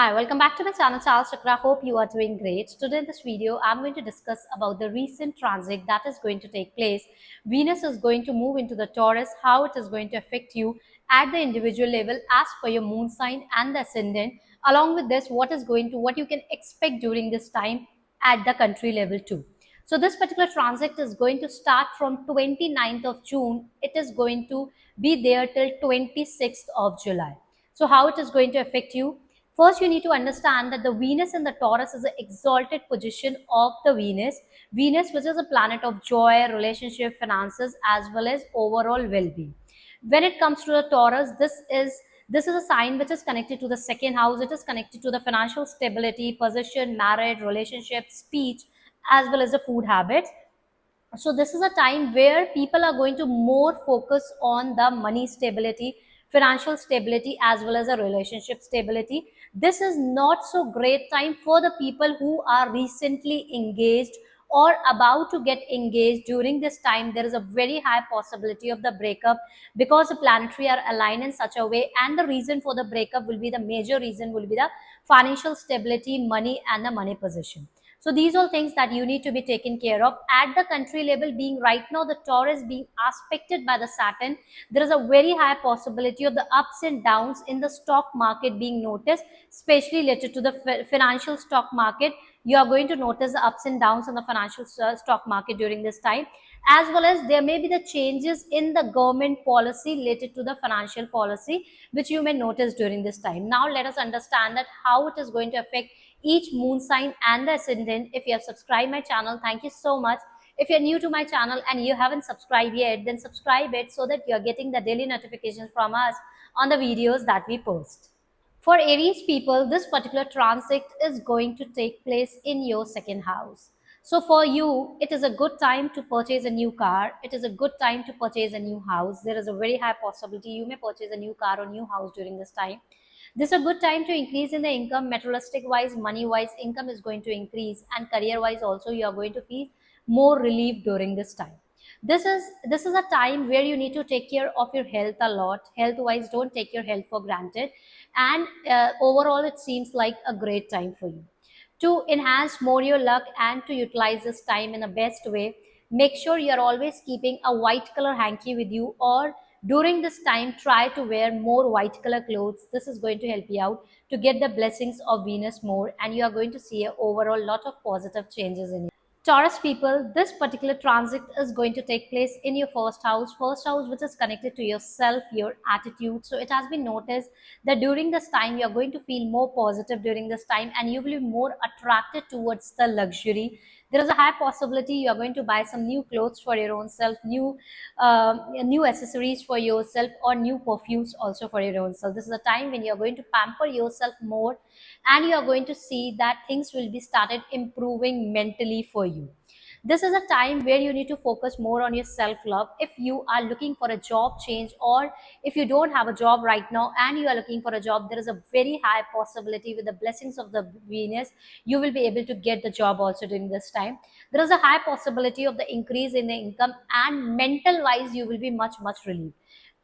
Hi, welcome back to my channel Charles Chakra. Hope you are doing great. Today in this video, I'm going to discuss about the recent transit that is going to take place. Venus is going to move into the Taurus, how it is going to affect you at the individual level as per your moon sign and the ascendant. Along with this, what you can expect during this time at the country level too. So this particular transit is going to start from 29th of June. It is going to be there till 26th of July. So how it is going to affect you? First, you need to understand that the Venus in the Taurus is an exalted position of the Venus. Venus, which is a planet of joy, relationship, finances, as well as overall well-being. When it comes to the Taurus, this is a sign which is connected to the second house. It is connected to the financial stability, position, marriage, relationship, speech, as well as the food habits. So this is a time where people are going to more focus on the money stability, financial stability, as well as a relationship stability. This is not so great time for the people who are recently engaged or about to get engaged. During this time there is a very high possibility of the breakup because the planetary are aligned in such a way, and the reason for the breakup will be, the major reason will be the financial stability, money, and the money position. So these all things that you need to be taken care of at the country level. Being right now the Taurus being aspected by the Saturn, there is a very high possibility of the ups and downs in the stock market being noticed, especially related to the financial stock market. You are going to notice the ups and downs in the financial stock market during this time, as well as there may be the changes in the government policy related to the financial policy, which you may notice during this time. Now let us understand that how it is going to affect each moon sign and the ascendant. If you have subscribed my channel, thank you so much. If you're new to my channel and you haven't subscribed yet, then subscribe it so that you're getting the daily notifications from us on the videos that we post. For Aries people, this particular transit is going to take place in your second house. So for you, it is a good time to purchase a new car. It is a good time to purchase a new house. There is a very high possibility you may purchase a new car or new house during this time. This is a good time to increase in the income. Materialistic wise, money wise, income is going to increase, and career wise also you are going to feel more relief during this time. This is a time where you need to take care of your health a lot. Health wise, don't take your health for granted, and overall it seems like a great time for you to enhance more your luck and to utilize this time in the best way. Make sure you are always keeping a white color hanky with you, or during this time try to wear more white color clothes. This is going to help you out to get the blessings of Venus more, and you are going to see a overall lot of positive changes in you. Taurus people, this particular transit is going to take place in your first house, which is connected to yourself, your attitude. So it has been noticed that during this time, you're going to feel more positive during this time, and you will be more attracted towards the luxury. There is a high possibility you are going to buy some new clothes for your own self, new accessories for yourself, or new perfumes also for your own self. This is a time when you are going to pamper yourself more, and you are going to see that things will be started improving mentally for you. This is a time where you need to focus more on your self love. If you are looking for a job change, or if you don't have a job right now and you are looking for a job, there is a very high possibility with the blessings of the Venus you will be able to get the job also during this time. There is a high possibility of the increase in the income, and mental wise you will be much relieved.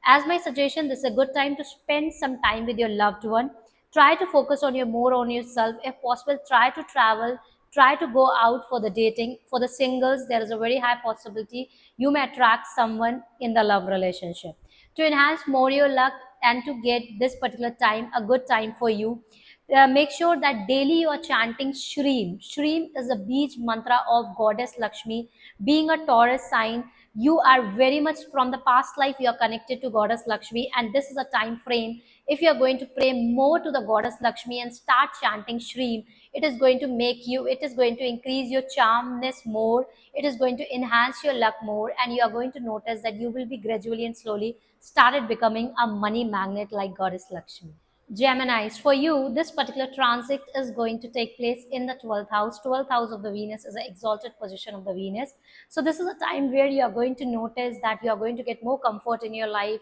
As my suggestion, this is a good time to spend some time with your loved one. Try to focus on your more on yourself. If possible, try to travel, try to go out for the dating. For the singles, there is a very high possibility you may attract someone in the love relationship. To enhance more your luck and to get this particular time a good time for you, make sure that daily you are chanting Shreem. Shreem is a beach mantra of Goddess Lakshmi. Being a Taurus sign, you are very much from the past life you are connected to Goddess Lakshmi, and this is a time frame. If you are going to pray more to the Goddess Lakshmi and start chanting Shreem, it is going to make you, it is going to increase your charmness more, it is going to enhance your luck more, and you are going to notice that you will be gradually and slowly started becoming a money magnet like Goddess Lakshmi. Geminis, for you, this particular transit is going to take place in the 12th house. 12th house of the Venus is an exalted position of the Venus. So this is a time where you are going to notice that you are going to get more comfort in your life.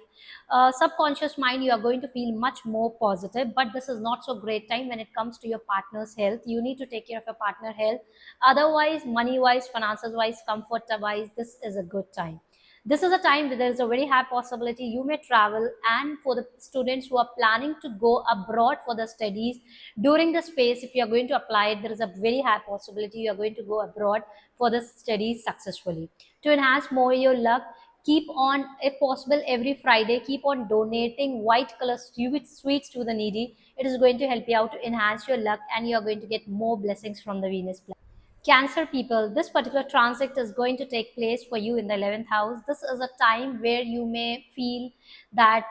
Subconscious mind, you are going to feel much more positive, but this is not so great time when it comes to your partner's health. You need to take care of your partner health. Otherwise, money-wise, finances-wise, comfort-wise, this is a good time. This is a time where there is a very high possibility you may travel, and for the students who are planning to go abroad for the studies during this phase, if you are going to apply it, there is a very high possibility you are going to go abroad for the studies successfully. To enhance more your luck, keep on, if possible, every Friday keep on donating white color sweets to the needy. It is going to help you out to enhance your luck, and you are going to get more blessings from the Venus planet. Cancer people, this particular transit is going to take place for you in the 11th house. This is a time where you may feel that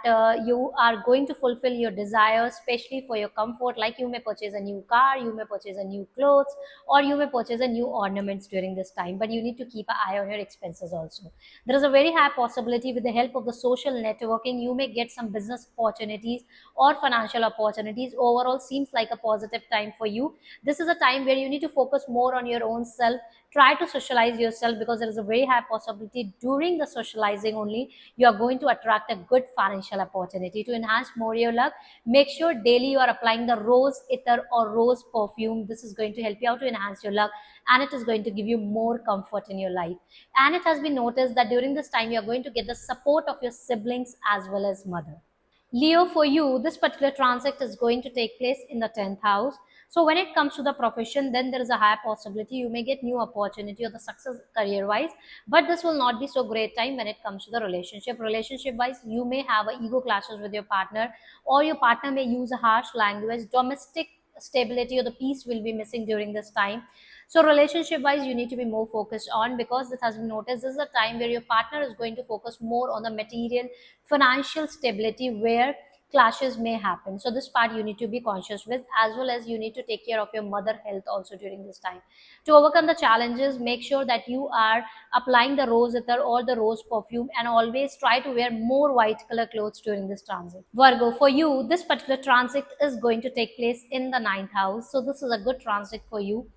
you are going to fulfill your desires, especially for your comfort, like you may purchase a new car, you may purchase a new clothes, or you may purchase a new ornaments during this time, but you need to keep an eye on your expenses also. There is a very high possibility with the help of the social networking, you may get some business opportunities or financial opportunities. Overall seems like a positive time for you. This is a time where you need to focus more on your own self. Try to socialize yourself, because there is a very high possibility during the socializing only you are going to attract a good financial opportunity. To enhance more your luck, make sure daily you are applying the rose ether or rose perfume. This is going to help you out to enhance your luck, and it is going to give you more comfort in your life. And it has been noticed that during this time you are going to get the support of your siblings as well as mother. Leo, for you, this particular transit is going to take place in the 10th house. So when it comes to the profession, then there is a high possibility you may get new opportunity or the success career wise, but this will not be so great time when it comes to the relationship. Relationship wise, you may have a ego clashes with your partner, or your partner may use a harsh language. Domestic stability or the peace will be missing during this time. So relationship wise, you need to be more focused on, because this has been noticed, this is a time where your partner is going to focus more on the material financial stability, where clashes may happen. So this part you need to be conscious with, as well as you need to take care of your mother health also during this time. To overcome the challenges, make sure that you are applying the rose ether or the rose perfume, and always try to wear more white color clothes during this transit. Virgo, for you, this particular transit is going to take place in the 9th house. So this is a good transit for you.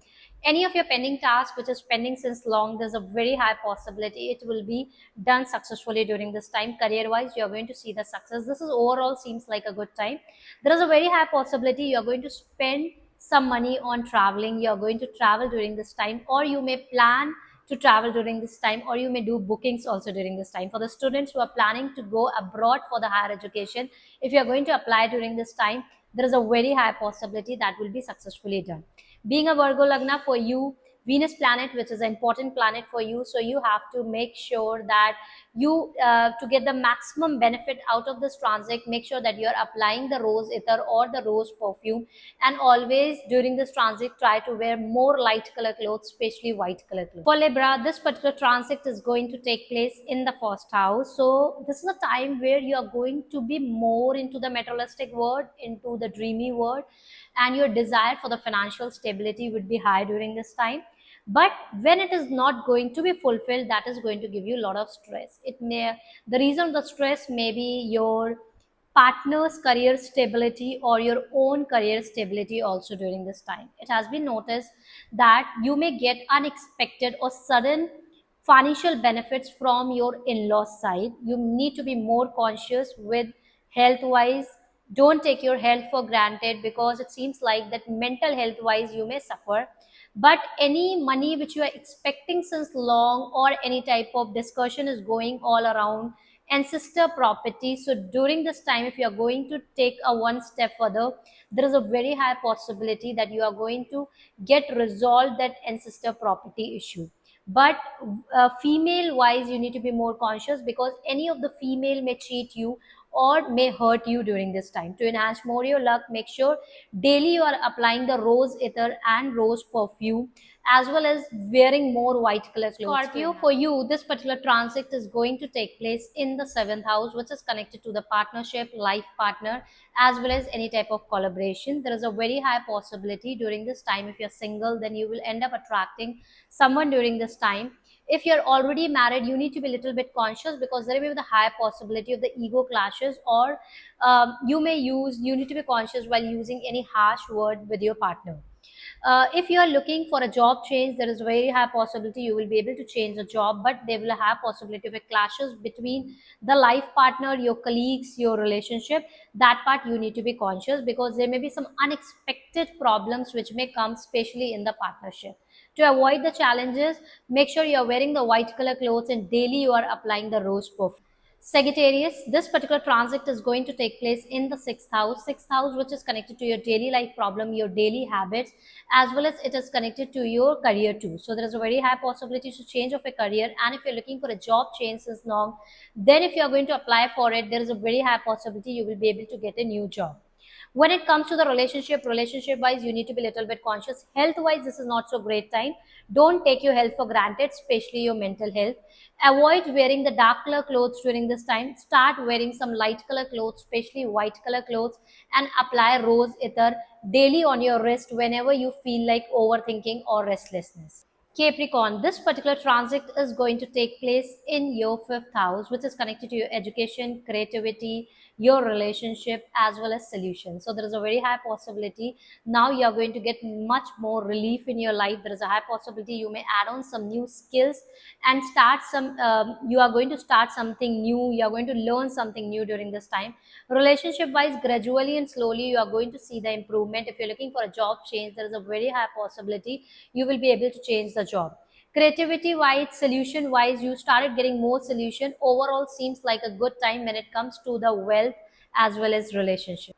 Any of your pending task which is pending since long, there's a very high possibility it will be done successfully during this time. Career wise, you're going to see the success. This is overall seems like a good time. There is a very high possibility you're going to spend some money on traveling. You're going to travel during this time, or you may plan to travel during this time, or you may do bookings also during this time. For the students who are planning to go abroad for the higher education, if you're going to apply during this time, there is a very high possibility that will be successfully done. Being a Virgo Lagna, for you, Venus planet, which is an important planet for you, so you have to make sure that you, to get the maximum benefit out of this transit, make sure that you're applying the rose ether or the rose perfume, and always during this transit try to wear more light color clothes, especially white color clothes. For Libra, this particular transit is going to take place in the 1st house. So this is a time where you are going to be more into the materialistic world, into the dreamy world, and your desire for the financial stability would be high during this time. But when it is not going to be fulfilled, that is going to give you a lot of stress. It may, the reason of the stress may be your partner's career stability or your own career stability also during this time. It has been noticed that you may get unexpected or sudden financial benefits from your in-laws side. You need to be more conscious with health wise. Don't take your health for granted, because it seems like that mental health wise you may suffer. But any money which you are expecting since long, or any type of discussion is going all around ancestor property, so during this time if you are going to take a one step further, there is a very high possibility that you are going to get resolved that ancestor property issue. But female wise, you need to be more conscious, because any of the female may cheat you or may hurt you during this time. To enhance more your luck, make sure daily you are applying the rose ether and rose perfume, as well as wearing more white color clothes. Scorpio, for you, this particular transit is going to take place in the 7th house, which is connected to the partnership, life partner, as well as any type of collaboration. There is a very high possibility during this time, if you're single, then you will end up attracting someone during this time. If you're already married, you need to be a little bit conscious, because there may be the high possibility of the ego clashes, or you need to be conscious while using any harsh word with your partner. If you are looking for a job change, there is a very high possibility you will be able to change the job, but there will have possibility of a clashes between the life partner, your colleagues, your relationship. That part you need to be conscious, because there may be some unexpected problems which may come, especially in the partnership. To avoid the challenges, make sure you are wearing the white color clothes and daily you are applying the rose perfume. Sagittarius, this particular transit is going to take place in the sixth house, which is connected to your daily life problem, your daily habits, as well as it is connected to your career too. So there is a very high possibility to change of a career, and if you're looking for a job change since long, then if you are going to apply for it, there is a very high possibility you will be able to get a new job. When it comes to the relationship wise, you need to be a little bit conscious. Health wise, this is not so great time. Don't take your health for granted, especially your mental health. Avoid wearing the dark color clothes during this time. Start wearing some light color clothes, especially white color clothes, and apply rose ether daily on your wrist whenever you feel like overthinking or restlessness. Capricorn, this particular transit is going to take place in your fifth house, which is connected to your education, creativity, your relationship, as well as solutions. So there is a very high possibility now you are going to get much more relief in your life. There is a high possibility you may add on some new skills and start some. You are going to start something new. You are going to learn something new during this time. Relationship wise, gradually and slowly, you are going to see the improvement. If you're looking for a job change, there is a very high possibility you will be able to change the job. Creativity wise, solution wise, you started getting more solution. Overall seems like a good time when it comes to the wealth as well as relationship.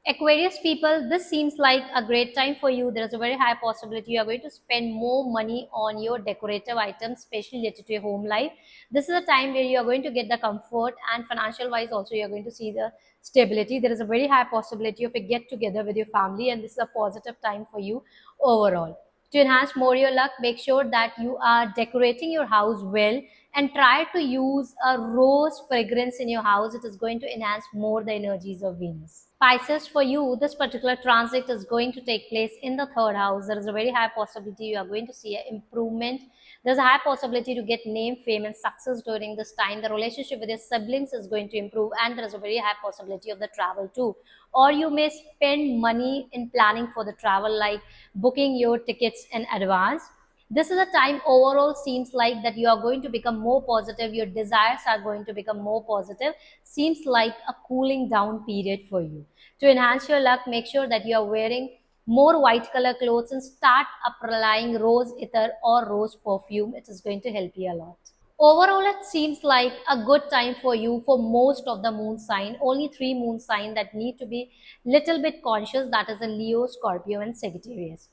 Aquarius people, this seems like a great time for you. There is a very high possibility you are going to spend more money on your decorative items, especially related to your home life. This is a time where you are going to get the comfort, and financial wise also you are going to see the stability. There is a very high possibility of a get together with your family, and this is a positive time for you overall. To enhance more your luck, make sure that you are decorating your house well, and try to use a rose fragrance in your house. It is going to enhance more the energies of Venus. Pisces, for you, this particular transit is going to take place in the third house. There is a very high possibility you are going to see an improvement. There's a high possibility to get name, fame, and success during this time. The relationship with your siblings is going to improve, and there is a very high possibility of the travel too. Or you may spend money in planning for the travel, like booking your tickets in advance. This is a time overall seems like that you are going to become more positive, your desires are going to become more positive. Seems like a cooling down period for you. To enhance your luck, make sure that you are wearing more white color clothes and start applying rose ether or rose perfume. It is going to help you a lot. Overall, it seems like a good time for you for most of the moon sign. Only three moon sign that need to be little bit conscious, that is in Leo, Scorpio, and Sagittarius.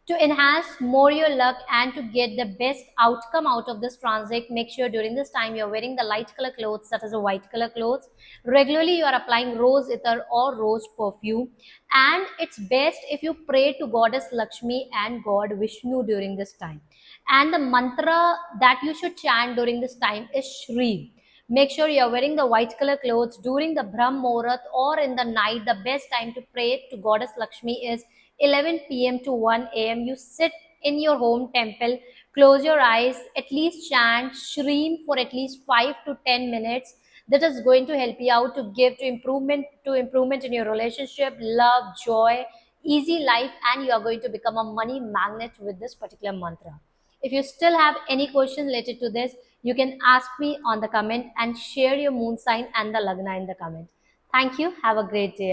To enhance more your luck and to get the best outcome out of this transit, make sure during this time you're wearing the light color clothes, that is a white color clothes. Regularly you are applying rose ether or rose perfume, and it's best if you pray to goddess Lakshmi and God Vishnu during this time. And the mantra that you should chant during this time is Shri. Make sure you are wearing the white color clothes during the Brahm Muhurat or in the night. The best time to pray to Goddess Lakshmi is 11 p.m. to 1 a.m. You sit in your home temple, close your eyes, at least chant Shreem for at least 5 to 10 minutes. That is going to help you out to give to improvement in your relationship, love, joy, easy life, and you are going to become a money magnet with this particular mantra. If you still have any question related to this, you can ask me on the comment and share your moon sign and the lagna in the comment. Thank you. Have a great day.